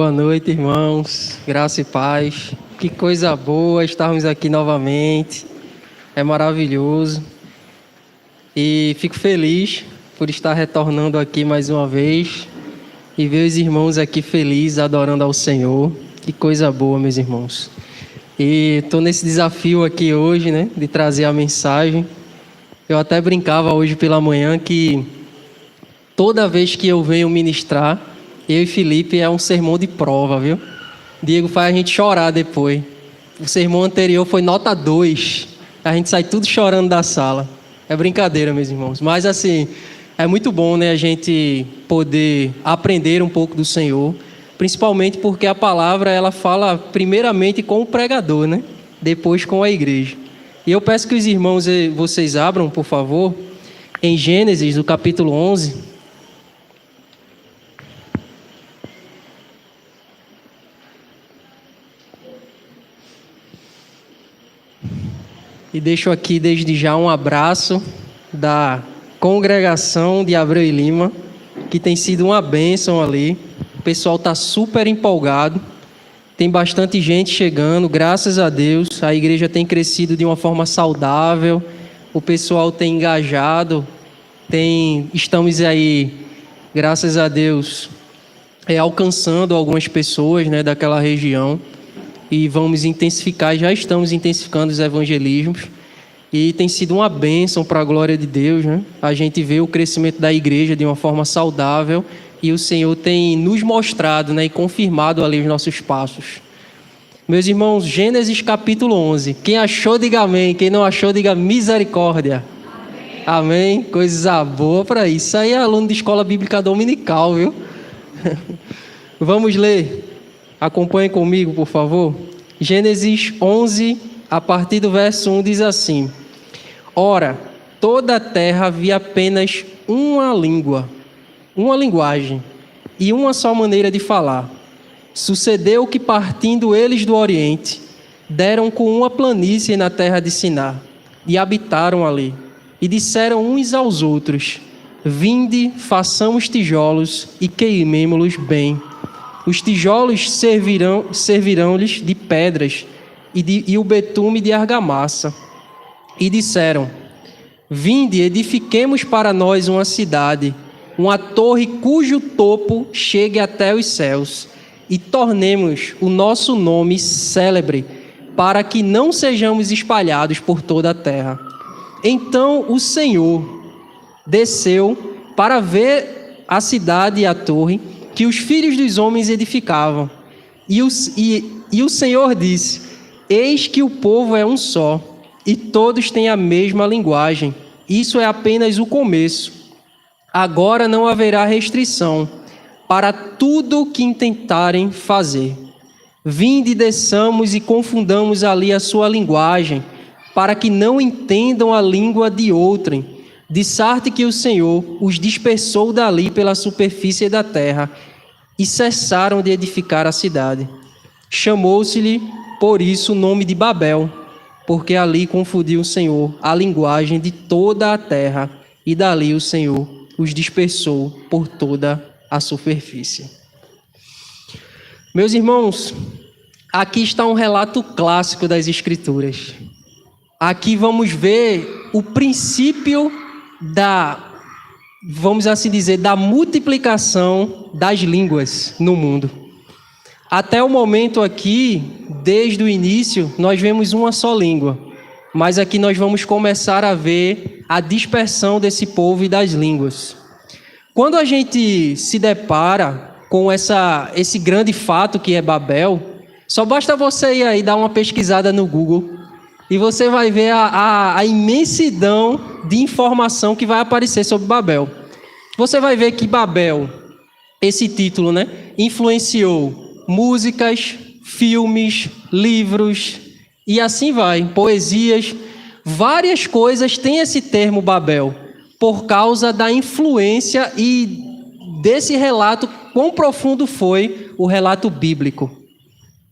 Boa noite, irmãos. Graça e paz. Que coisa boa estarmos aqui novamente. É maravilhoso. E fico feliz por estar retornando aqui mais uma vez e ver os irmãos aqui felizes adorando ao Senhor. Que coisa boa, meus irmãos. E estou nesse desafio aqui hoje, né, de trazer a mensagem. Eu até brincava hoje pela manhã que toda vez que eu venho ministrar, eu e Felipe é um sermão de prova, viu? Diego faz a gente chorar depois. O sermão anterior foi nota 2. A gente sai tudo chorando da sala. É brincadeira, meus irmãos. Mas assim, é muito bom, né, a gente poder aprender um pouco do Senhor. Principalmente porque a palavra, ela fala primeiramente com o pregador, né? Depois com a igreja. E eu peço que os irmãos, vocês abram, por favor, em Gênesis, no capítulo 11. E deixo aqui desde já um abraço da congregação de Abreu e Lima, que tem sido uma bênção ali. O pessoal está super empolgado, tem bastante gente chegando, graças a Deus. A igreja tem crescido de uma forma saudável, o pessoal tem engajado, estamos aí, graças a Deus, alcançando algumas pessoas, né, daquela região. E vamos intensificar, já estamos intensificando os evangelismos, e tem sido uma bênção para a glória de Deus, né? A gente vê o crescimento da igreja de uma forma saudável, e o Senhor tem nos mostrado, né, e confirmado ali os nossos passos. Meus irmãos, Gênesis capítulo 11, quem achou diga amém, quem não achou diga misericórdia. Amém? Coisa boa para isso. Isso aí é aluno de escola bíblica dominical, viu? Vamos ler. Acompanhe comigo, por favor. Gênesis 11, a partir do verso 1, diz assim: Ora, toda a terra havia apenas uma língua, uma linguagem, e uma só maneira de falar. Sucedeu que, partindo eles do Oriente, deram com uma planície na terra de Siná, e habitaram ali. E disseram uns aos outros: Vinde, façamos tijolos e queimemo-los bem. Os tijolos servirão-lhes de pedras e o betume de argamassa. E disseram: Vinde, edifiquemos para nós uma cidade, uma torre cujo topo chegue até os céus, e tornemos o nosso nome célebre, para que não sejamos espalhados por toda a terra. Então o Senhor desceu para ver a cidade e a torre que os filhos dos homens edificavam. E o Senhor disse: Eis que o povo é um só, e todos têm a mesma linguagem. Isso é apenas o começo. Agora não haverá restrição para tudo o que intentarem fazer. Vinde, desçamos e confundamos ali a sua linguagem, para que não entendam a língua de outrem. De sorte que o Senhor os dispersou dali pela superfície da terra, e cessaram de edificar a cidade. Chamou-se-lhe, por isso, o nome de Babel, porque ali confundiu o Senhor a linguagem de toda a terra, e dali o Senhor os dispersou por toda a superfície. Meus irmãos, aqui está um relato clássico das Escrituras. Aqui vamos ver o princípio vamos assim dizer, da multiplicação das línguas no mundo. Até o momento aqui, desde o início, nós vemos uma só língua. Mas aqui nós vamos começar a ver a dispersão desse povo e das línguas. Quando a gente se depara com esse grande fato que é Babel, só basta você ir aí dar uma pesquisada no Google e você vai ver a imensidão de informação que vai aparecer sobre Babel. Você vai ver que Babel, esse título, né, influenciou músicas, filmes, livros e assim vai, poesias, várias coisas têm esse termo Babel, por causa da influência e desse relato, quão profundo foi o relato bíblico.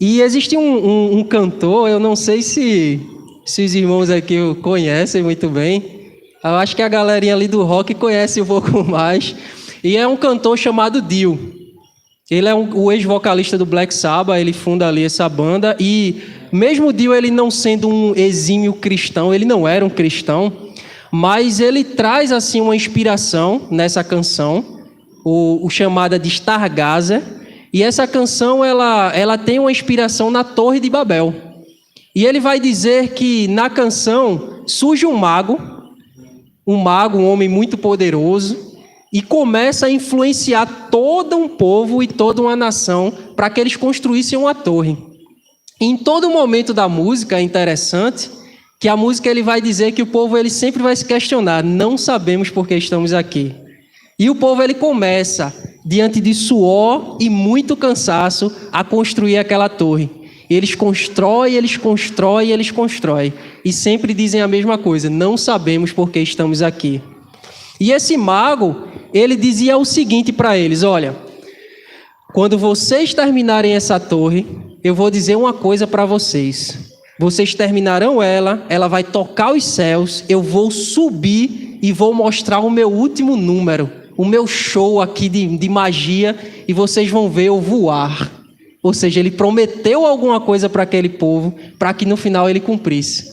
E existe um cantor, eu não sei se os irmãos aqui o conhecem muito bem, eu acho que a galerinha ali do rock conhece um pouco mais, e é um cantor chamado Dio. Ele é o ex-vocalista do Black Sabbath, ele funda ali essa banda. E mesmo Dio ele não sendo um exímio cristão, ele não era um cristão, mas ele traz assim uma inspiração nessa canção, o chamada de Stargazer. E essa canção ela tem uma inspiração na Torre de Babel. E ele vai dizer que na canção surge um mago, um homem muito poderoso, e começa a influenciar todo um povo e toda uma nação para que eles construíssem uma torre. E em todo momento da música é interessante que a música ele vai dizer que o povo ele sempre vai se questionar, não sabemos por que estamos aqui. E o povo ele começa, diante de suor e muito cansaço, a construir aquela torre. Eles constroem. E sempre dizem a mesma coisa, não sabemos por que estamos aqui. E esse mago, ele dizia o seguinte para eles, olha, quando vocês terminarem essa torre, eu vou dizer uma coisa para vocês. Vocês terminarão ela vai tocar os céus, eu vou subir e vou mostrar o meu último número, o meu show aqui de magia, e vocês vão ver eu voar. Ou seja, ele prometeu alguma coisa para aquele povo, para que no final ele cumprisse.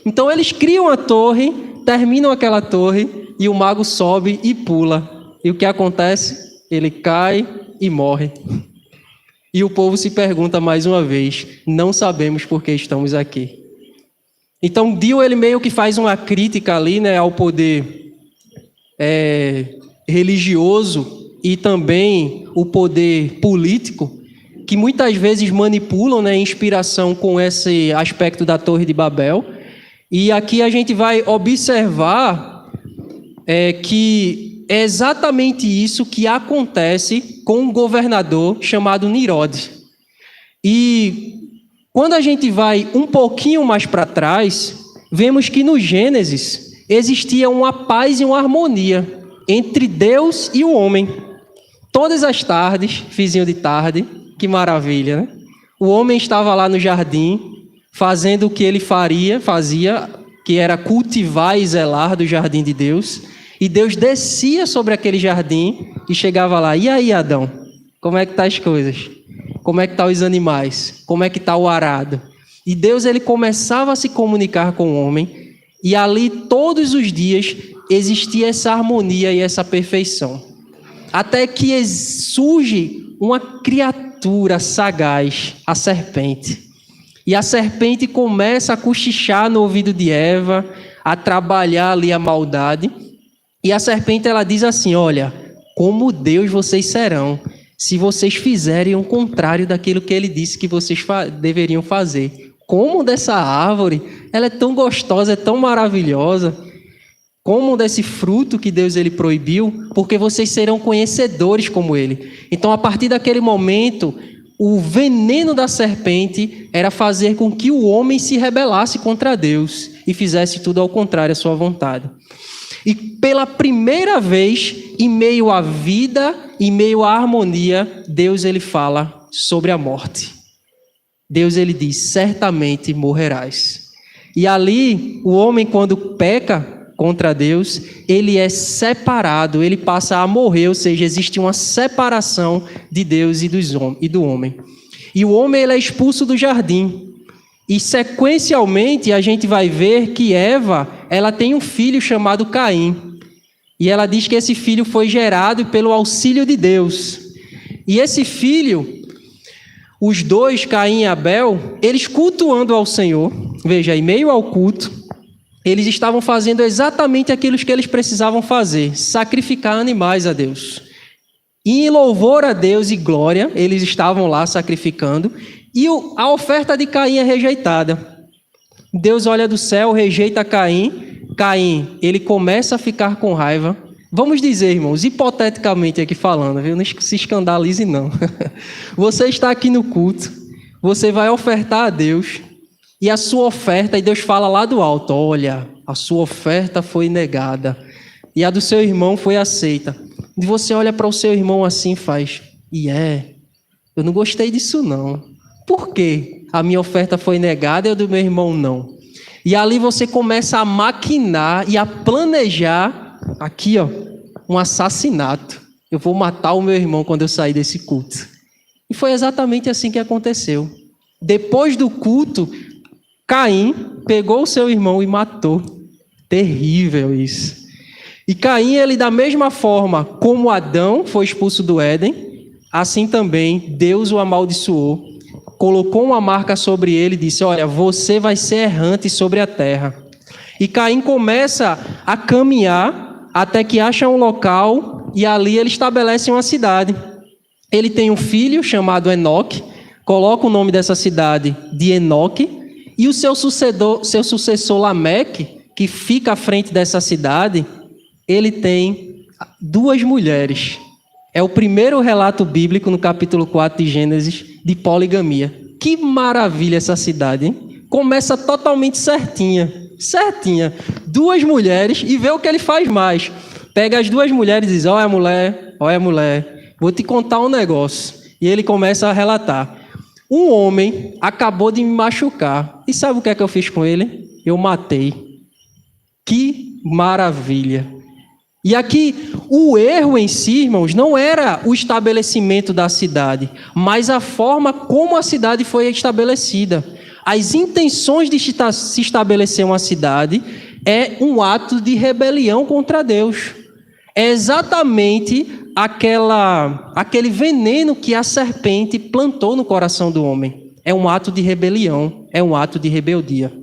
Então eles criam a torre, terminam aquela torre, e o mago sobe e pula. E o que acontece? Ele cai e morre. E o povo se pergunta mais uma vez, não sabemos por que estamos aqui. Então Dio ele meio que faz uma crítica ali, né, ao poder religioso e também o poder político, que muitas vezes manipulam, né, inspiração com esse aspecto da Torre de Babel. E aqui a gente vai observar que é exatamente isso que acontece com um governador chamado Nirod. E quando a gente vai um pouquinho mais para trás, vemos que no Gênesis existia uma paz e uma harmonia entre Deus e o homem. Todas as tardes, fizinho de tarde, que maravilha, né? O homem estava lá no jardim, fazendo o que ele fazia, que era cultivar e zelar do jardim de Deus. E Deus descia sobre aquele jardim e chegava lá. E aí, Adão? Como é que tá as coisas? Como é que tá os animais? Como é que tá o arado? E Deus ele começava a se comunicar com o homem. E ali, todos os dias, existia essa harmonia e essa perfeição. Até que surge uma criatura sagaz, a serpente. E a serpente começa a cochichar no ouvido de Eva, a trabalhar ali a maldade. E a serpente ela diz assim, olha, como Deus vocês serão, se vocês fizerem o contrário daquilo que ele disse que vocês deveriam fazer. Como dessa árvore, ela é tão gostosa, é tão maravilhosa. Como desse fruto que Deus ele proibiu, porque vocês serão conhecedores como ele. Então, a partir daquele momento, o veneno da serpente era fazer com que o homem se rebelasse contra Deus e fizesse tudo ao contrário à sua vontade. E pela primeira vez, em meio à vida, em meio à harmonia, Deus ele fala sobre a morte. Deus ele diz, certamente morrerás. E ali, o homem quando peca contra Deus, ele é separado, ele passa a morrer, ou seja, existe uma separação de Deus e do homem. E o homem ele é expulso do jardim. E sequencialmente a gente vai ver que Eva, ela tem um filho chamado Caim. E ela diz que esse filho foi gerado pelo auxílio de Deus. E esse filho, os dois, Caim e Abel, eles cultuando ao Senhor, veja, em meio ao culto, eles estavam fazendo exatamente aquilo que eles precisavam fazer, sacrificar animais a Deus. E em louvor a Deus e glória, eles estavam lá sacrificando, e a oferta de Caim é rejeitada. Deus olha do céu, rejeita Caim. Caim, ele começa a ficar com raiva. Vamos dizer, irmãos, hipoteticamente aqui falando, viu? Não se escandalize não. Você está aqui no culto, você vai ofertar a Deus, e a sua oferta, e Deus fala lá do alto, olha, a sua oferta foi negada, e a do seu irmão foi aceita. E você olha para o seu irmão assim e faz, eu não gostei disso não. Por quê? A minha oferta foi negada e a do meu irmão não. E ali você começa a maquinar e a planejar, aqui ó, um assassinato. Eu vou matar o meu irmão quando eu sair desse culto. E foi exatamente assim que aconteceu. Depois do culto, Caim pegou o seu irmão e matou. Terrível isso. E Caim, ele da mesma forma como Adão foi expulso do Éden, assim também Deus o amaldiçoou, colocou uma marca sobre ele e disse: olha, você vai ser errante sobre a terra. E Caim começa a caminhar até que acha um local e ali ele estabelece uma cidade. Ele tem um filho chamado Enoque, coloca o nome dessa cidade de Enoque, e o seu sucessor Lameque, que fica à frente dessa cidade, ele tem 2 mulheres. É o primeiro relato bíblico no capítulo 4 de Gênesis de poligamia. Que maravilha essa cidade, hein? Começa totalmente certinha. 2 mulheres e vê o que ele faz mais. Pega as 2 mulheres e diz: olha mulher, vou te contar um negócio. E ele começa a relatar. Um homem acabou de me machucar. E sabe o que é que eu fiz com ele? Eu matei. Que maravilha. E aqui, o erro em si, irmãos, não era o estabelecimento da cidade, mas a forma como a cidade foi estabelecida. As intenções de se estabelecer uma cidade é um ato de rebelião contra Deus. É exatamente aquele veneno que a serpente plantou no coração do homem. É um ato de rebelião, é um ato de rebeldia.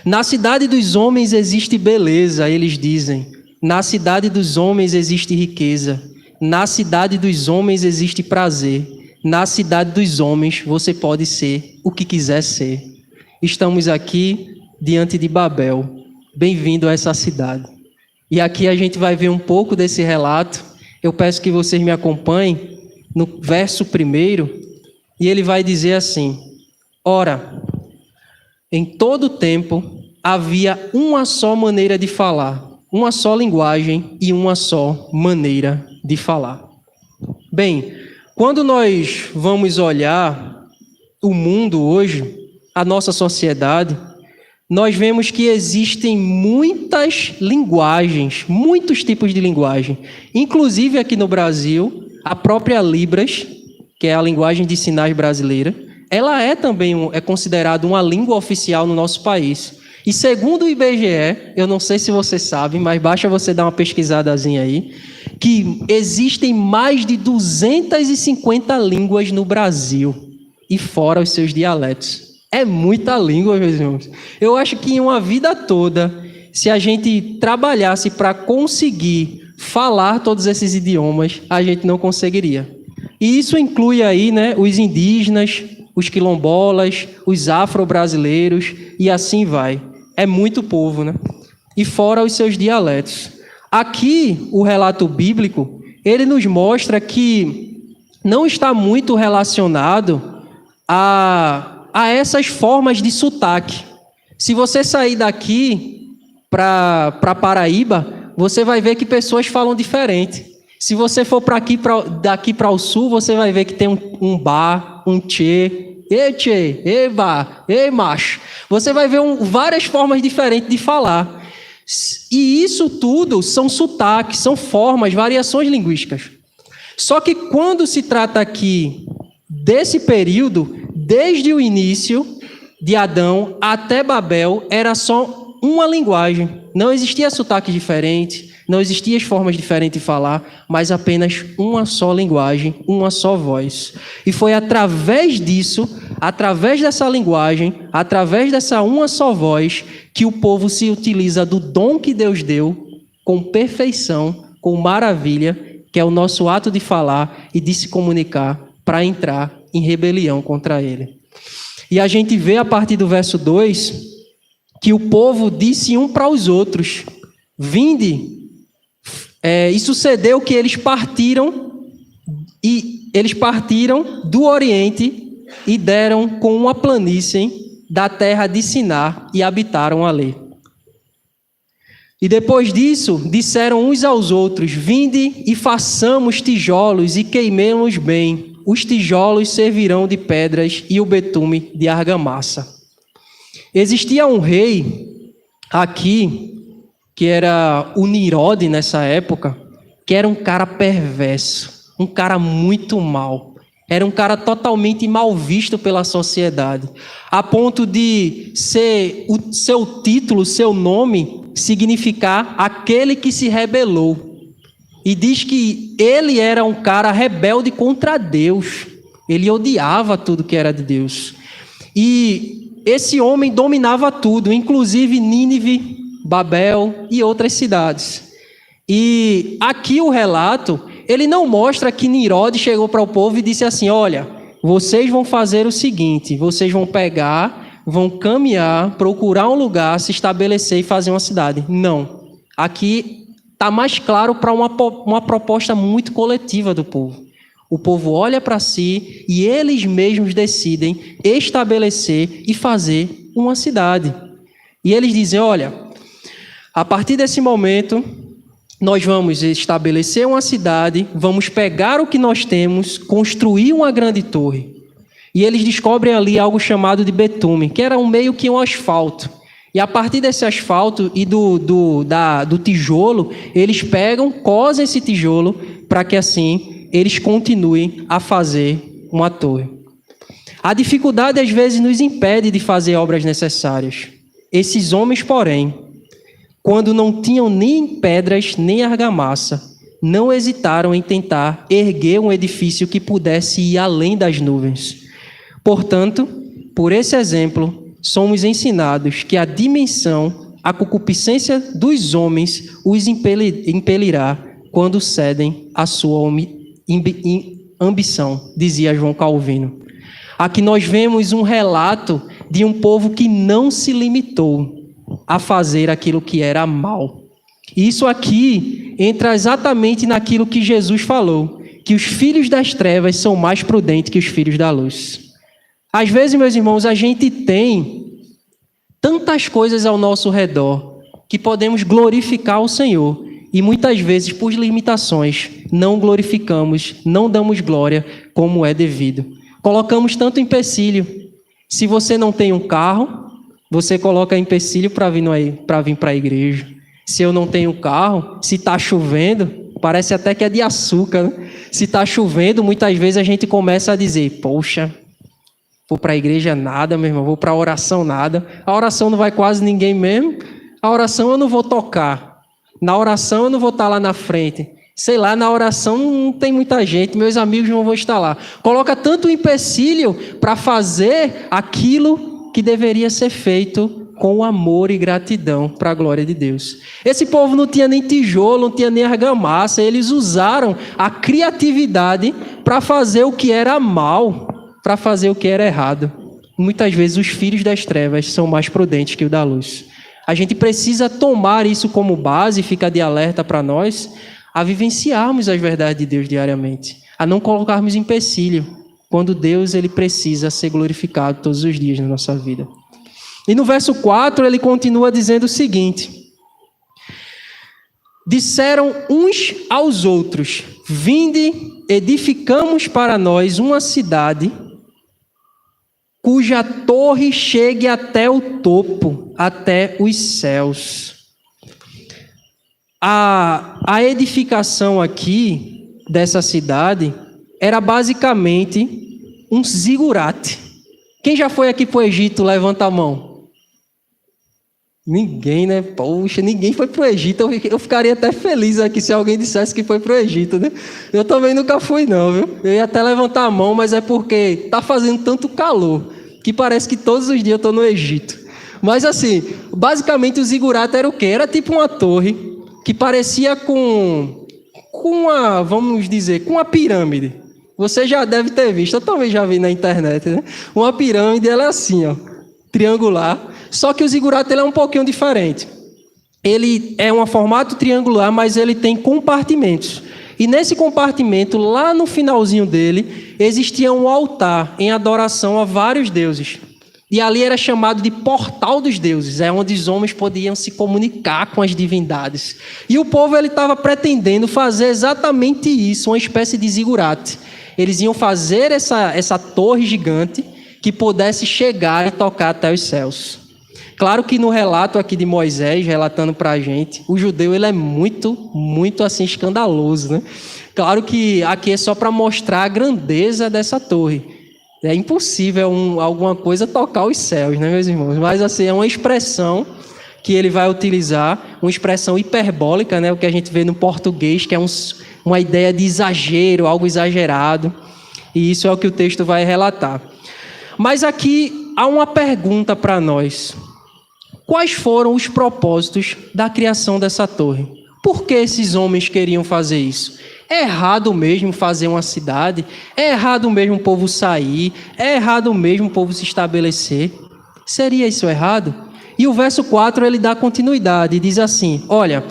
Na cidade dos homens existe beleza, eles dizem. Na cidade dos homens existe riqueza. Na cidade dos homens existe prazer. Na cidade dos homens você pode ser o que quiser ser. Estamos aqui diante de Babel. Bem-vindo a essa cidade. E aqui a gente vai ver um pouco desse relato. Eu peço que vocês me acompanhem no verso 1. E ele vai dizer assim: ora, em todo tempo havia uma só maneira de falar, uma só linguagem e uma só maneira de falar. Bem, quando nós vamos olhar o mundo hoje, a nossa sociedade, nós vemos que existem muitas linguagens, muitos tipos de linguagem. Inclusive aqui no Brasil, a própria Libras, que é a linguagem de sinais brasileira, ela é também considerada uma língua oficial no nosso país. E segundo o IBGE, eu não sei se você sabe, mas basta você dar uma pesquisadazinha aí, que existem mais de 250 línguas no Brasil, e fora os seus dialetos. É muita língua, meus irmãos. Eu acho que em uma vida toda, se a gente trabalhasse para conseguir falar todos esses idiomas, a gente não conseguiria. E isso inclui aí, né, os indígenas, os quilombolas, os afro-brasileiros, e assim vai. É muito povo, né? E fora os seus dialetos. Aqui, o relato bíblico, ele nos mostra que não está muito relacionado a essas formas de sotaque. Se você sair daqui para Paraíba, você vai ver que pessoas falam diferente. Se você for daqui para o sul, você vai ver que tem um bar, um tchê, ei tchê, ei bar, ei macho. Você vai ver várias formas diferentes de falar. E isso tudo são sotaques, são formas, variações linguísticas. Só que quando se trata aqui desse período, desde o início de Adão até Babel, era só uma linguagem. Não existia sotaque diferente, não existiam formas diferentes de falar, mas apenas uma só linguagem, uma só voz. E foi através disso, através dessa linguagem, através dessa uma só voz, que o povo se utiliza do dom que Deus deu, com perfeição, com maravilha, que é o nosso ato de falar e de se comunicar, para entrar em rebelião contra Ele. E a gente vê a partir do verso 2, que o povo disse um para os outros: vinde. E sucedeu que eles partiram do Oriente e deram com uma planície da terra de Sinar e habitaram ali. E depois disso, disseram uns aos outros: vinde e façamos tijolos e queimemos bem. Os tijolos servirão de pedras e o betume de argamassa. Existia um rei aqui, que era o Nirode nessa época, que era um cara perverso, um cara muito mau. Era um cara totalmente mal visto pela sociedade, a ponto de ser o seu título, seu nome, significar aquele que se rebelou. E diz que ele era um cara rebelde contra Deus. Ele odiava tudo que era de Deus. E esse homem dominava tudo, inclusive Nínive, Babel e outras cidades. E aqui o relato, ele não mostra que Nirode chegou para o povo e disse assim: olha, vocês vão fazer o seguinte, vocês vão pegar, vão caminhar, procurar um lugar, se estabelecer e fazer uma cidade. Não. Aqui está mais claro para uma proposta muito coletiva do povo. O povo olha para si e eles mesmos decidem estabelecer e fazer uma cidade. E eles dizem: olha, a partir desse momento, nós vamos estabelecer uma cidade, vamos pegar o que nós temos, construir uma grande torre. E eles descobrem ali algo chamado de betume, que era meio que um asfalto. E a partir desse asfalto e do tijolo, eles pegam, cosem esse tijolo para que assim eles continuem a fazer uma torre. A dificuldade às vezes nos impede de fazer obras necessárias. Esses homens, porém, quando não tinham nem pedras nem argamassa, não hesitaram em tentar erguer um edifício que pudesse ir além das nuvens. Portanto, por esse exemplo, somos ensinados que a dimensão, a concupiscência dos homens os impelirá quando cedem à sua ambição, dizia João Calvino. Aqui nós vemos um relato de um povo que não se limitou a fazer aquilo que era mal. Isso aqui entra exatamente naquilo que Jesus falou, que os filhos das trevas são mais prudentes que os filhos da luz. Às vezes, meus irmãos, a gente tem tantas coisas ao nosso redor que podemos glorificar o Senhor e muitas vezes, por limitações, não glorificamos, não damos glória como é devido. Colocamos tanto empecilho. Se você não tem um carro, você coloca empecilho para vir para a igreja. Se eu não tenho carro, se está chovendo, parece até que é de açúcar, né? Se está chovendo, muitas vezes a gente começa a dizer: poxa, vou para a igreja nada, meu irmão, vou para a oração nada. A oração não vai quase ninguém mesmo. A oração eu não vou tocar. Na oração eu não vou estar lá na frente. Sei lá, na oração não tem muita gente, meus amigos não vão estar lá. Coloca tanto empecilho para fazer aquilo que deveria ser feito com amor e gratidão para a glória de Deus. Esse povo não tinha nem tijolo, não tinha nem argamassa, eles usaram a criatividade para fazer o que era mal, para fazer o que era errado. Muitas vezes os filhos das trevas são mais prudentes que o da luz. A gente precisa tomar isso como base, fica de alerta para nós, a vivenciarmos as verdades de Deus diariamente, a não colocarmos empecilho, quando Deus ele precisa ser glorificado todos os dias na nossa vida. E no verso 4 ele continua dizendo o seguinte: disseram uns aos outros: vinde, edificamos para nós uma cidade cuja torre chegue até o topo, até os céus. A edificação aqui dessa cidade era basicamente um zigurate. Quem já foi aqui para o Egito, levanta a mão. Ninguém, né? Poxa, ninguém foi para o Egito. Eu ficaria até feliz aqui se alguém dissesse que foi para o Egito, né? Eu também nunca fui, não, viu? Eu ia até levantar a mão, mas é porque está fazendo tanto calor que parece que todos os dias eu estou no Egito. Mas assim, basicamente o zigurate era o quê? Era tipo uma torre que parecia com uma, vamos dizer, com uma pirâmide. Você já deve ter visto, eu também já vi na internet, né? Uma pirâmide, ela é assim, ó, triangular. Só que o zigurate ele é um pouquinho diferente. Ele é um formato triangular, mas ele tem compartimentos. E nesse compartimento, lá no finalzinho dele, existia um altar em adoração a vários deuses. E ali era chamado de Portal dos Deuses, é onde os homens podiam se comunicar com as divindades. E o povo estava pretendendo fazer exatamente isso, uma espécie de zigurate. Eles iam fazer essa torre gigante que pudesse chegar e tocar até os céus. Claro que no relato aqui de Moisés, relatando para a gente, o judeu ele é muito assim escandaloso, né? Claro que aqui é só para mostrar a grandeza dessa torre. É impossível alguma coisa tocar os céus, né, meus irmãos? Mas assim, é uma expressão que ele vai utilizar, uma expressão hiperbólica, né? O que a gente vê no português, que é uma ideia de exagero, algo exagerado. E isso é o que o texto vai relatar. Mas aqui há uma pergunta para nós. Quais foram os propósitos da criação dessa torre? Por que esses homens queriam fazer isso? É errado mesmo fazer uma cidade? É errado mesmo o povo sair? É errado mesmo o povo se estabelecer? Seria isso errado? E o verso 4 ele dá continuidade e diz assim: olha,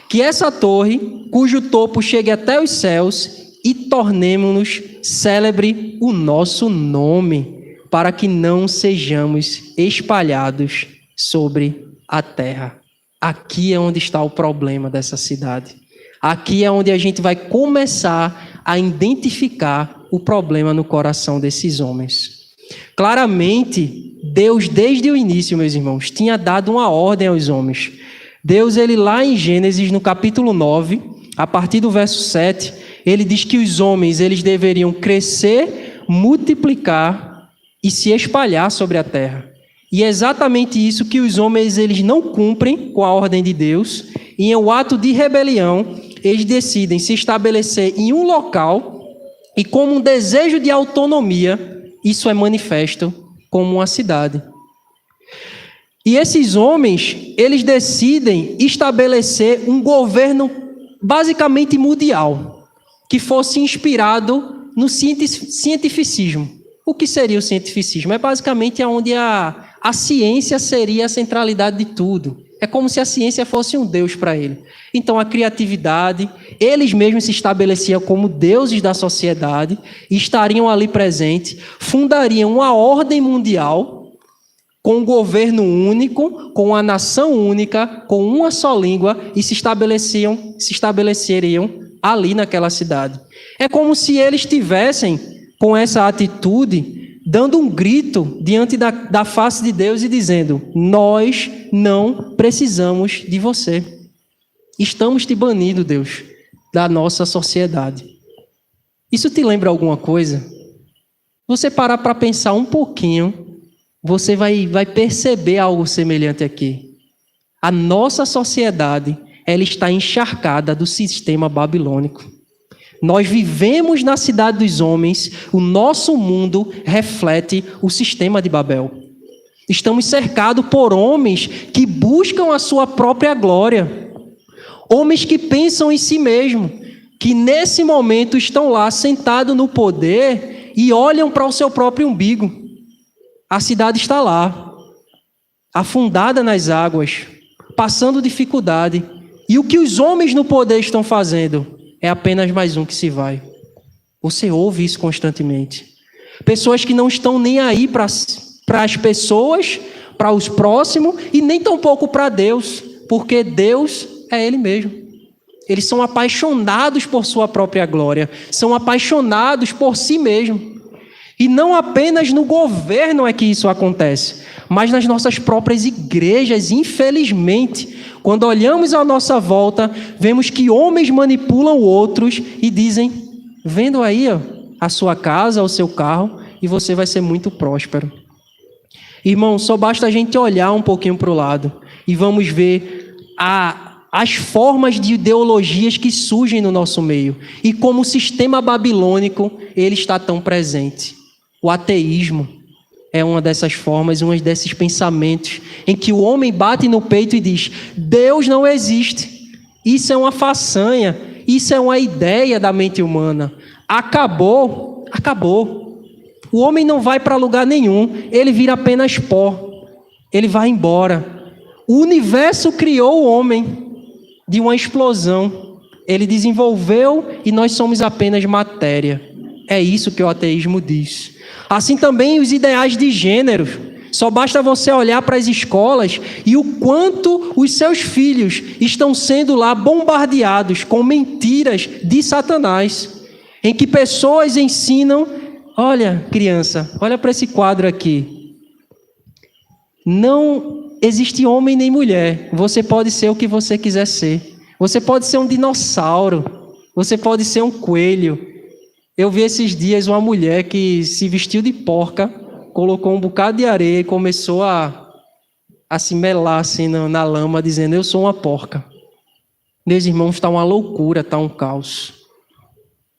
que essa torre, cujo topo chegue até os céus, e tornemo-nos célebre o nosso nome, para que não sejamos espalhados sobre a terra. Aqui é onde está o problema dessa cidade. Aqui é onde a gente vai começar a identificar o problema no coração desses homens. Claramente, Deus, desde o início, meus irmãos, tinha dado uma ordem aos homens. Deus, ele lá em Gênesis, no capítulo 9, a partir do verso 7, ele diz que os homens eles deveriam crescer, multiplicar e se espalhar sobre a terra. E é exatamente isso que os homens eles não cumprem com a ordem de Deus, e em um ato de rebelião, eles decidem se estabelecer em um local, e como um desejo de autonomia, isso é manifesto como uma cidade. E esses homens, eles decidem estabelecer um governo basicamente mundial, que fosse inspirado no cientificismo. O que seria o cientificismo? É basicamente onde a ciência seria a centralidade de tudo. É como se a ciência fosse um Deus para ele. Então, a criatividade, eles mesmos se estabeleciam como deuses da sociedade, e estariam ali presentes, fundariam uma ordem mundial, com um governo único, com uma nação única, com uma só língua, e se estabeleceriam ali naquela cidade. É como se eles tivessem, com essa atitude, dando um grito diante da face de Deus e dizendo: nós não precisamos de você. Estamos te banindo, Deus, da nossa sociedade. Isso te lembra alguma coisa? Você parar para pensar um pouquinho, você vai perceber algo semelhante aqui. A nossa sociedade, ela está encharcada do sistema babilônico. Nós vivemos na cidade dos homens, o nosso mundo reflete o sistema de Babel. Estamos cercados por homens que buscam a sua própria glória. Homens que pensam em si mesmos, que nesse momento estão lá sentados no poder e olham para o seu próprio umbigo. A cidade está lá, afundada nas águas, passando dificuldade. E o que os homens no poder estão fazendo? É apenas mais um que se vai. Você ouve isso constantemente. Pessoas que não estão nem aí para as pessoas, para os próximos, e nem tampouco para Deus, porque Deus é Ele mesmo. Eles são apaixonados por sua própria glória, são apaixonados por si mesmos. E não apenas no governo é que isso acontece, mas nas nossas próprias igrejas, infelizmente. Quando olhamos à nossa volta, vemos que homens manipulam outros e dizem: vendo aí a sua casa, o seu carro, e você vai ser muito próspero. Irmão, só basta a gente olhar um pouquinho para o lado e vamos ver as formas de ideologias que surgem no nosso meio e como o sistema babilônico ele está tão presente. O ateísmo é uma dessas formas, um desses pensamentos em que o homem bate no peito e diz: Deus não existe. Isso é uma façanha, isso é uma ideia da mente humana. Acabou. O homem não vai para lugar nenhum, ele vira apenas pó, ele vai embora. O universo criou o homem de uma explosão, ele desenvolveu e nós somos apenas matéria. É isso que o ateísmo diz. Assim também os ideais de gênero. Só basta você olhar para as escolas e o quanto os seus filhos estão sendo lá bombardeados com mentiras de Satanás, em que pessoas ensinam: olha, criança, olha para esse quadro aqui. Não existe homem nem mulher. Você pode ser o que você quiser ser. Você pode ser um dinossauro. Você pode ser um coelho. Eu vi esses dias uma mulher que se vestiu de porca, colocou um bocado de areia e começou a se melar assim na lama, dizendo: eu sou uma porca. Meus irmãos, está uma loucura, está um caos.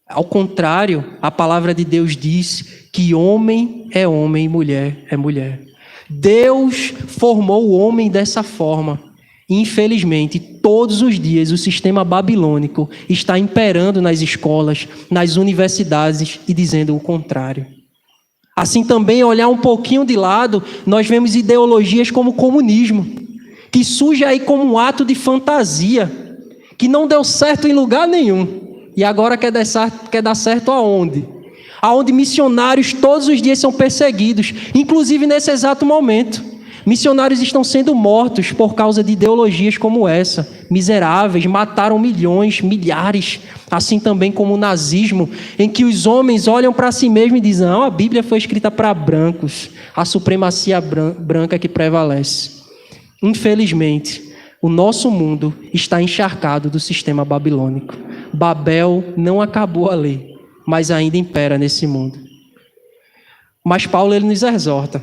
Ao contrário, a palavra de Deus diz que homem é homem e mulher é mulher. Deus formou o homem dessa forma. Infelizmente, todos os dias o sistema babilônico está imperando nas escolas, nas universidades e dizendo o contrário. Assim também, olhar um pouquinho de lado, nós vemos ideologias como o comunismo, que surge aí como um ato de fantasia, que não deu certo em lugar nenhum. E agora quer dar certo aonde? Aonde missionários todos os dias são perseguidos, inclusive nesse exato momento. Missionários estão sendo mortos por causa de ideologias como essa. Miseráveis, mataram milhões, milhares. Assim também como o nazismo, em que os homens olham para si mesmos e dizem: não, a Bíblia foi escrita para brancos, a supremacia branca que prevalece. Infelizmente, o nosso mundo está encharcado do sistema babilônico. Babel não acabou ali, mas ainda impera nesse mundo. Mas Paulo ele nos exorta: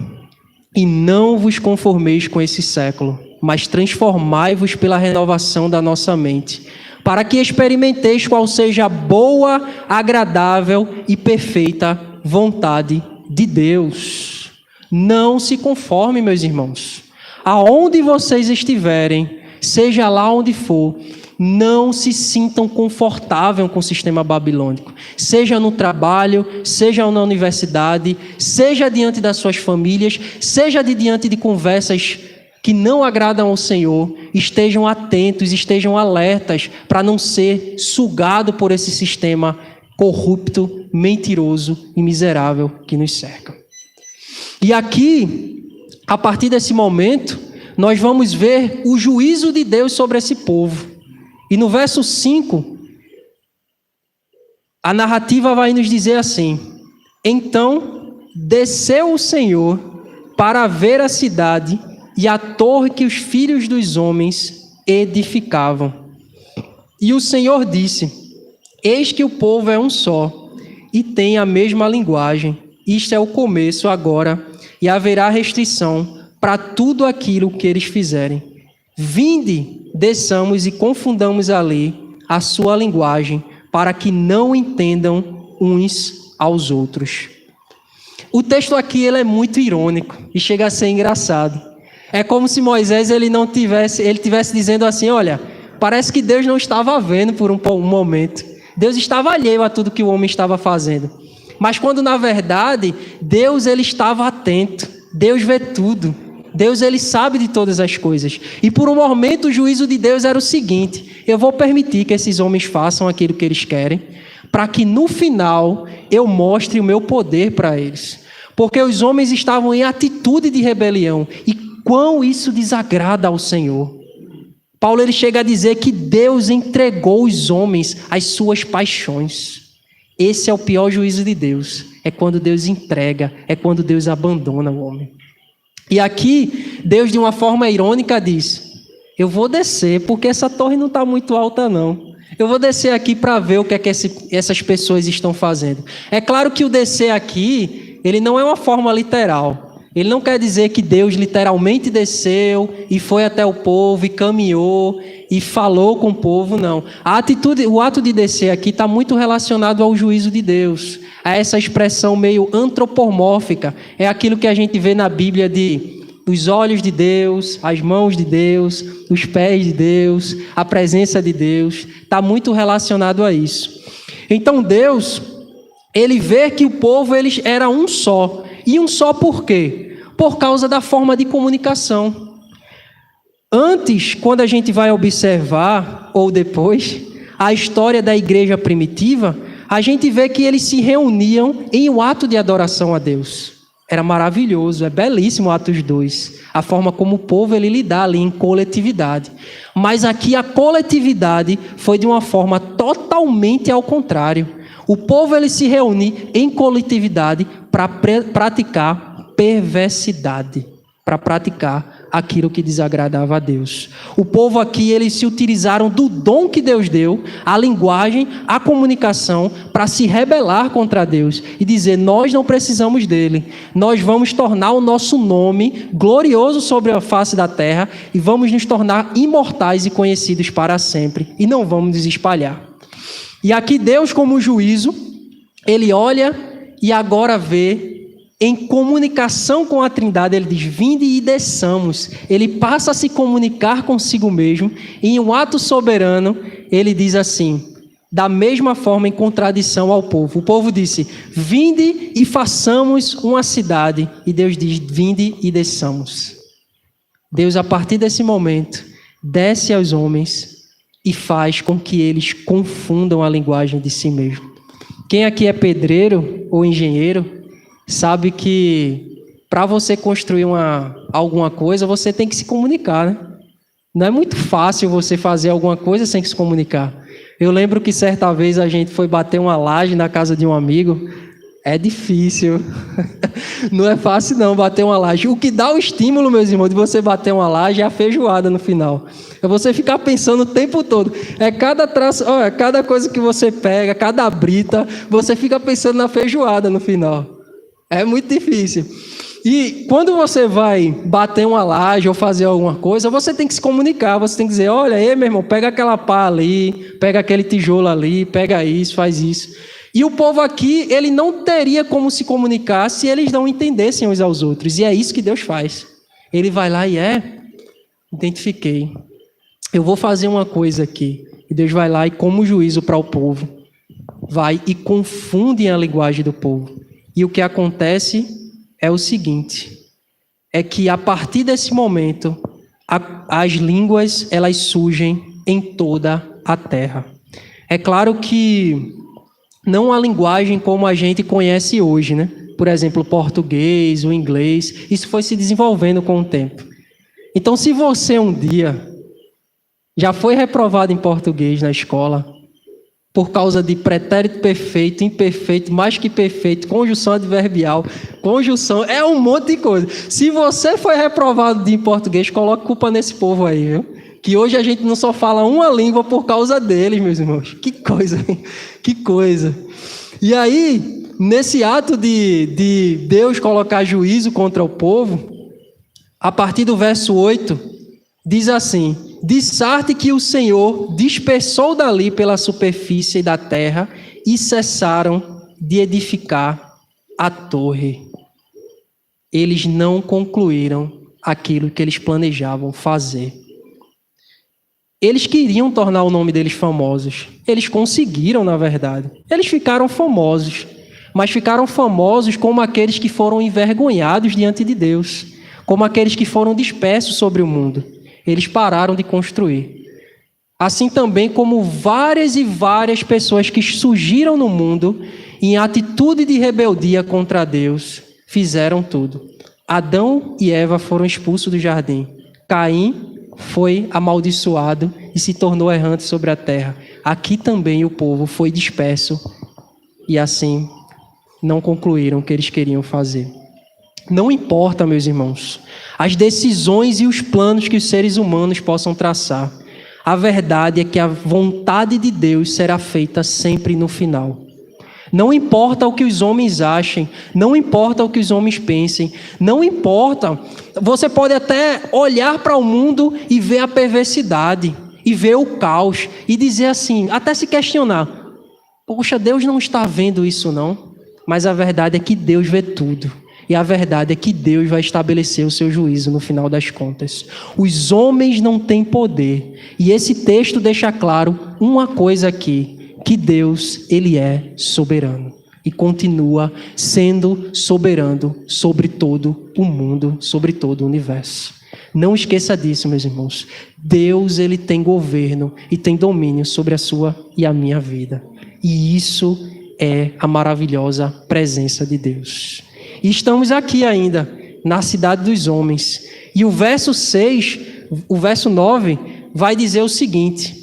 e não vos conformeis com esse século, mas transformai-vos pela renovação da nossa mente, para que experimenteis qual seja a boa, agradável e perfeita vontade de Deus. Não se conforme, meus irmãos. Aonde vocês estiverem, seja lá onde for, não se sintam confortáveis com o sistema babilônico. Seja no trabalho, seja na universidade, seja diante das suas famílias, seja diante de conversas que não agradam ao Senhor. Estejam atentos, estejam alertas para não ser sugado por esse sistema corrupto, mentiroso e miserável que nos cerca. E aqui, a partir desse momento, nós vamos ver o juízo de Deus sobre esse povo. E no verso 5, a narrativa vai nos dizer assim: então desceu o Senhor para ver a cidade e a torre que os filhos dos homens edificavam. E o Senhor disse: eis que o povo é um só e tem a mesma linguagem. Isto é o começo agora, e haverá restrição para tudo aquilo que eles fizerem. Vinde, desçamos e confundamos ali a sua linguagem, para que não entendam uns aos outros. O texto aqui ele é muito irônico e chega a ser engraçado. É como se Moisés ele tivesse dizendo assim: olha, parece que Deus não estava vendo por um momento. Deus estava alheio a tudo que o homem estava fazendo. Mas quando na verdade Deus ele estava atento. Deus vê tudo. Deus ele sabe de todas as coisas. E por um momento o juízo de Deus era o seguinte: eu vou permitir que esses homens façam aquilo que eles querem, para que no final eu mostre o meu poder para eles. Porque os homens estavam em atitude de rebelião. E quão isso desagrada ao Senhor. Paulo ele chega a dizer que Deus entregou os homens às suas paixões. Esse é o pior juízo de Deus. É quando Deus entrega, é quando Deus abandona o homem. E aqui, Deus de uma forma irônica diz: eu vou descer, porque essa torre não está muito alta não. Eu vou descer aqui para ver o que é que essas pessoas estão fazendo. É claro que o descer aqui, ele não é uma forma literal. Ele não quer dizer que Deus literalmente desceu e foi até o povo e caminhou e falou com o povo, não. O ato de descer aqui está muito relacionado ao juízo de Deus, a essa expressão meio antropomórfica. É aquilo que a gente vê na Bíblia de os olhos de Deus, as mãos de Deus, os pés de Deus, a presença de Deus. Está muito relacionado a isso. Então Deus, ele vê que o povo eles era um só. E um só por quê? Por causa da forma de comunicação. Antes, quando a gente vai observar, ou depois, a história da igreja primitiva, a gente vê que eles se reuniam em um ato de adoração a Deus. Era maravilhoso, é belíssimo Atos 2, a forma como o povo ele lidar ali em coletividade. Mas aqui a coletividade foi de uma forma totalmente ao contrário. O povo ele se reúne em coletividade para praticar perversidade, para praticar aquilo que desagradava a Deus. O povo aqui, eles se utilizaram do dom que Deus deu, a linguagem, a comunicação, para se rebelar contra Deus e dizer: nós não precisamos dele, nós vamos tornar o nosso nome glorioso sobre a face da terra e vamos nos tornar imortais e conhecidos para sempre e não vamos nos espalhar. E aqui Deus, como juízo, ele olha e agora vê, em comunicação com a Trindade, ele diz: vinde e desçamos. Ele passa a se comunicar consigo mesmo, e em um ato soberano, ele diz assim, da mesma forma, em contradição ao povo. O povo disse: vinde e façamos uma cidade. E Deus diz: vinde e desçamos. Deus, a partir desse momento, desce aos homens e faz com que eles confundam a linguagem de si mesmo. Quem aqui é pedreiro ou engenheiro sabe que para você construir alguma coisa, você tem que se comunicar, né? Não é muito fácil você fazer alguma coisa sem se comunicar. Eu lembro que certa vez a gente foi bater uma laje na casa de um amigo. É difícil. Não é fácil não bater uma laje. O que dá o estímulo, meus irmãos, de você bater uma laje é a feijoada no final. É você ficar pensando o tempo todo. É cada traço, olha, cada coisa que você pega, cada brita, você fica pensando na feijoada no final. É muito difícil. E quando você vai bater uma laje ou fazer alguma coisa, você tem que se comunicar, você tem que dizer: olha aí, meu irmão, pega aquela pá ali, pega aquele tijolo ali, pega isso, faz isso. E o povo aqui, ele não teria como se comunicar se eles não entendessem uns aos outros. E é isso que Deus faz. Ele vai lá e identifiquei. Eu vou fazer uma coisa aqui. E Deus vai lá e, como juízo para o povo, vai e confunde a linguagem do povo. E o que acontece é o seguinte, é que a partir desse momento, as línguas, elas surgem em toda a terra. É claro que não a linguagem como a gente conhece hoje, né? Por exemplo, o português, o inglês, isso foi se desenvolvendo com o tempo. Então, se você um dia já foi reprovado em português na escola, por causa de pretérito perfeito, imperfeito, mais que perfeito, conjunção adverbial, conjunção, é um monte de coisa. Se você foi reprovado em português, coloque culpa nesse povo aí, viu? Que hoje a gente não só fala uma língua por causa deles, meus irmãos. Que coisa, hein? Que coisa. E aí, nesse ato de Deus colocar juízo contra o povo, a partir do verso 8, diz assim: de que o Senhor dispersou dali pela superfície da terra e cessaram de edificar a torre. Eles não concluíram aquilo que eles planejavam fazer. Eles queriam tornar o nome deles famosos. Eles conseguiram, na verdade. Eles ficaram famosos, mas ficaram famosos como aqueles que foram envergonhados diante de Deus, como aqueles que foram dispersos sobre o mundo. Eles pararam de construir. Assim também como várias e várias pessoas que surgiram no mundo em atitude de rebeldia contra Deus, fizeram tudo. Adão e Eva foram expulsos do jardim. Caim foi amaldiçoado e se tornou errante sobre a terra. Aqui também o povo foi disperso e assim não concluíram o que eles queriam fazer. Não importa, meus irmãos, as decisões e os planos que os seres humanos possam traçar. A verdade é que a vontade de Deus será feita sempre no final. Não importa o que os homens achem, não importa o que os homens pensem, não importa. Você pode até olhar para o mundo e ver a perversidade, e ver o caos, e dizer assim, até se questionar: poxa, Deus não está vendo isso não? Mas a verdade é que Deus vê tudo. E a verdade é que Deus vai estabelecer o seu juízo no final das contas. Os homens não têm poder. E esse texto deixa claro uma coisa aqui, que Deus, Ele é soberano. E continua sendo soberano sobre todo o mundo, sobre todo o universo. Não esqueça disso, meus irmãos. Deus, Ele tem governo e tem domínio sobre a sua e a minha vida. E isso é a maravilhosa presença de Deus. E estamos aqui ainda, na cidade dos homens. E o verso 6, o verso 9, vai dizer o seguinte: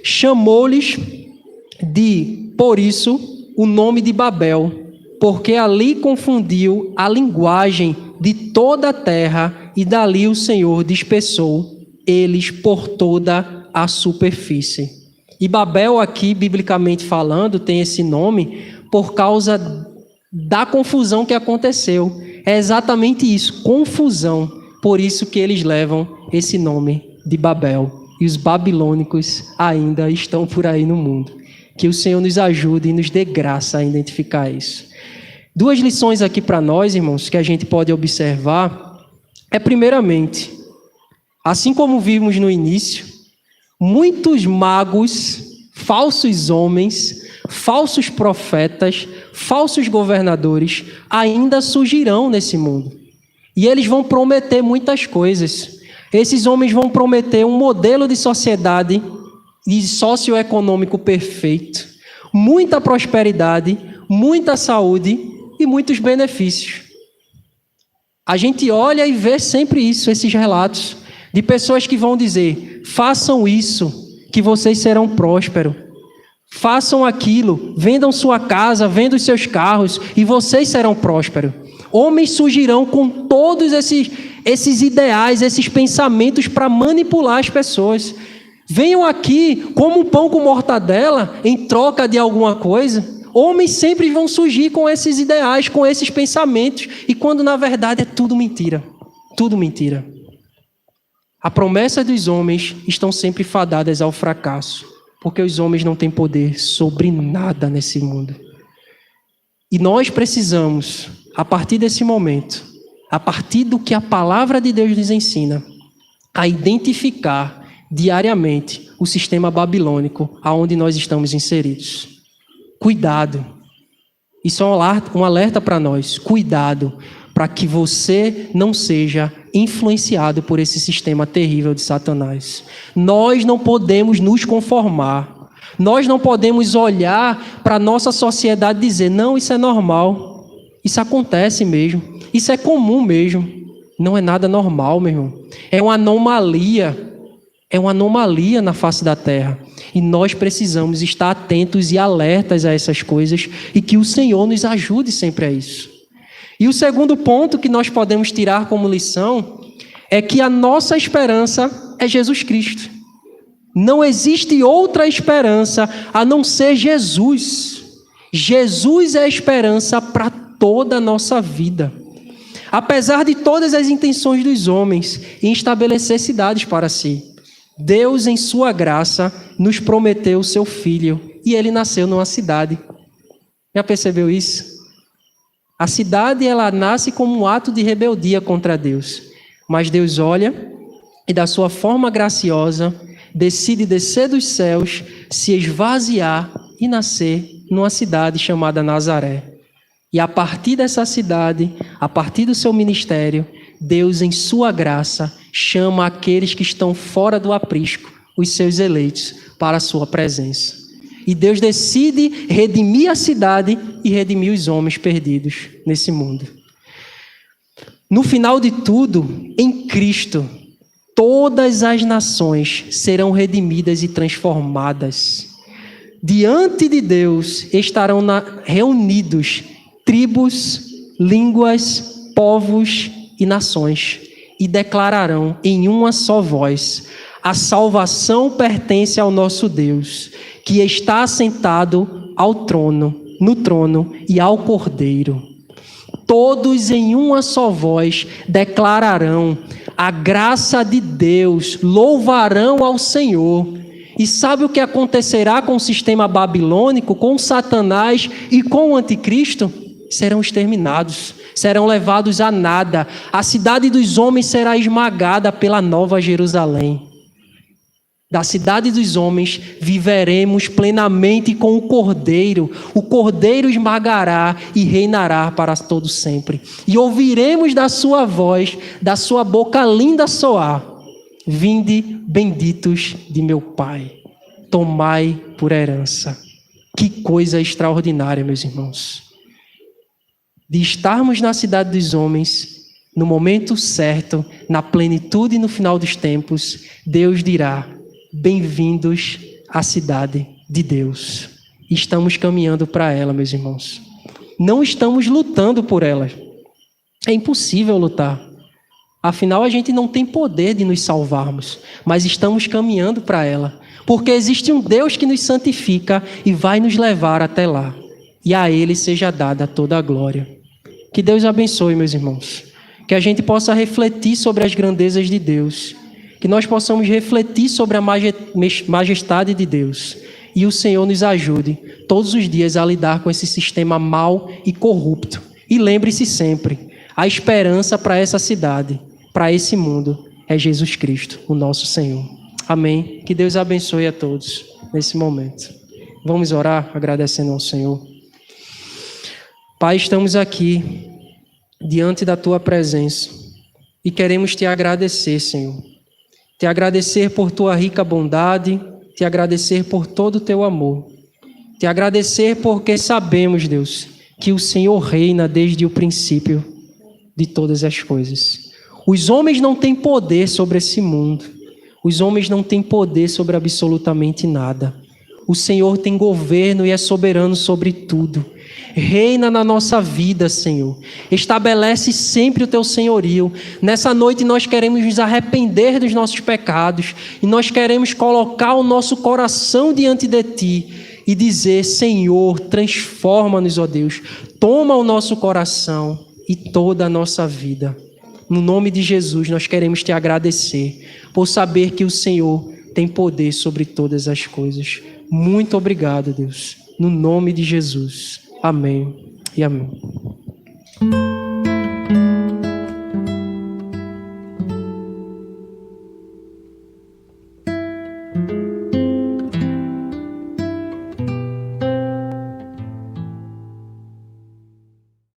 chamou-lhes por isso, o nome de Babel, porque ali confundiu a linguagem de toda a terra e dali o Senhor dispersou eles por toda a superfície. E Babel aqui, biblicamente falando, tem esse nome por causa da confusão que aconteceu. É exatamente isso, confusão. Por isso que eles levam esse nome de Babel. E os babilônicos ainda estão por aí no mundo. Que o Senhor nos ajude e nos dê graça a identificar isso. 2 lições aqui para nós, irmãos, que a gente pode observar. Primeiramente, assim como vimos no início, muitos magos, falsos homens, falsos profetas, falsos governadores ainda surgirão nesse mundo. E eles vão prometer muitas coisas. Esses homens vão prometer um modelo de sociedade e socioeconômico perfeito, muita prosperidade, muita saúde e muitos benefícios. A gente olha e vê sempre isso, esses relatos de pessoas que vão dizer: façam isso, que vocês serão prósperos. Façam aquilo, vendam sua casa, vendam os seus carros e vocês serão prósperos. Homens surgirão com todos esses ideais, esses pensamentos para manipular as pessoas. Venham aqui como um pão com mortadela em troca de alguma coisa. Homens sempre vão surgir com esses ideais, com esses pensamentos, e quando na verdade é tudo mentira. Tudo mentira. A promessa dos homens estão sempre fadadas ao fracasso, porque os homens não têm poder sobre nada nesse mundo. E nós precisamos, a partir desse momento, a partir do que a palavra de Deus nos ensina, a identificar diariamente o sistema babilônico aonde nós estamos inseridos. Cuidado. Isso é um alerta para nós. Cuidado para que você não seja influenciado por esse sistema terrível de Satanás. Nós não podemos nos conformar. Nós não podemos olhar para a nossa sociedade e dizer: não, isso é normal. Isso acontece mesmo. Isso é comum mesmo. Não é nada normal, meu irmão. É uma anomalia. É uma anomalia na face da terra. E nós precisamos estar atentos e alertas a essas coisas e que o Senhor nos ajude sempre a isso. E o segundo ponto que nós podemos tirar como lição é que a nossa esperança é Jesus Cristo. Não existe outra esperança a não ser Jesus. Jesus é a esperança para toda a nossa vida. Apesar de todas as intenções dos homens em estabelecer cidades para si, Deus, em sua graça, nos prometeu o seu Filho, e ele nasceu numa cidade. Já percebeu isso? A cidade, ela nasce como um ato de rebeldia contra Deus, mas Deus olha e, da sua forma graciosa, decide descer dos céus, se esvaziar e nascer numa cidade chamada Nazaré. E a partir dessa cidade, a partir do seu ministério, Deus, em sua graça, chama aqueles que estão fora do aprisco, os seus eleitos, para a sua presença. E Deus decide redimir a cidade e redimir os homens perdidos nesse mundo. No final de tudo, em Cristo, todas as nações serão redimidas e transformadas. Diante de Deus estarão reunidos tribos, línguas, povos e nações, e declararão em uma só voz: a salvação pertence ao nosso Deus, que está assentado no trono e ao Cordeiro. Todos em uma só voz declararão a graça de Deus, louvarão ao Senhor. E sabe o que acontecerá com o sistema babilônico, com Satanás e com o anticristo? Serão exterminados, serão levados a nada. A cidade dos homens será esmagada pela nova Jerusalém. Da cidade dos homens viveremos plenamente com o Cordeiro. O Cordeiro esmagará e reinará para todo sempre. E ouviremos da sua voz, da sua boca linda soar: vinde, benditos de meu Pai, tomai por herança. Que coisa extraordinária, meus irmãos. De estarmos na cidade dos homens, no momento certo, na plenitude e no final dos tempos, Deus dirá: bem-vindos à cidade de Deus. Estamos caminhando para ela, meus irmãos. Não estamos lutando por ela. É impossível lutar. Afinal, a gente não tem poder de nos salvarmos, mas estamos caminhando para ela. Porque existe um Deus que nos santifica e vai nos levar até lá. E a Ele seja dada toda a glória. Que Deus abençoe, meus irmãos. Que a gente possa refletir sobre as grandezas de Deus. Que nós possamos refletir sobre a majestade de Deus. E o Senhor nos ajude todos os dias a lidar com esse sistema mau e corrupto. E lembre-se sempre, a esperança para essa cidade, para esse mundo, é Jesus Cristo, o nosso Senhor. Amém. Que Deus abençoe a todos nesse momento. Vamos orar agradecendo ao Senhor. Pai, estamos aqui diante da Tua presença e queremos Te agradecer, Senhor. Te agradecer por Tua rica bondade, Te agradecer por todo o Teu amor. Te agradecer porque sabemos, Deus, que o Senhor reina desde o princípio de todas as coisas. Os homens não têm poder sobre esse mundo. Os homens não têm poder sobre absolutamente nada. O Senhor tem governo e é soberano sobre tudo. Reina na nossa vida, Senhor. Estabelece sempre o Teu senhorio. Nessa noite nós queremos nos arrepender dos nossos pecados e nós queremos colocar o nosso coração diante de Ti e dizer: Senhor, transforma-nos, ó Deus. Toma o nosso coração e toda a nossa vida. No nome de Jesus, nós queremos Te agradecer por saber que o Senhor tem poder sobre todas as coisas. Muito obrigado, Deus. No nome de Jesus. Amém e amém.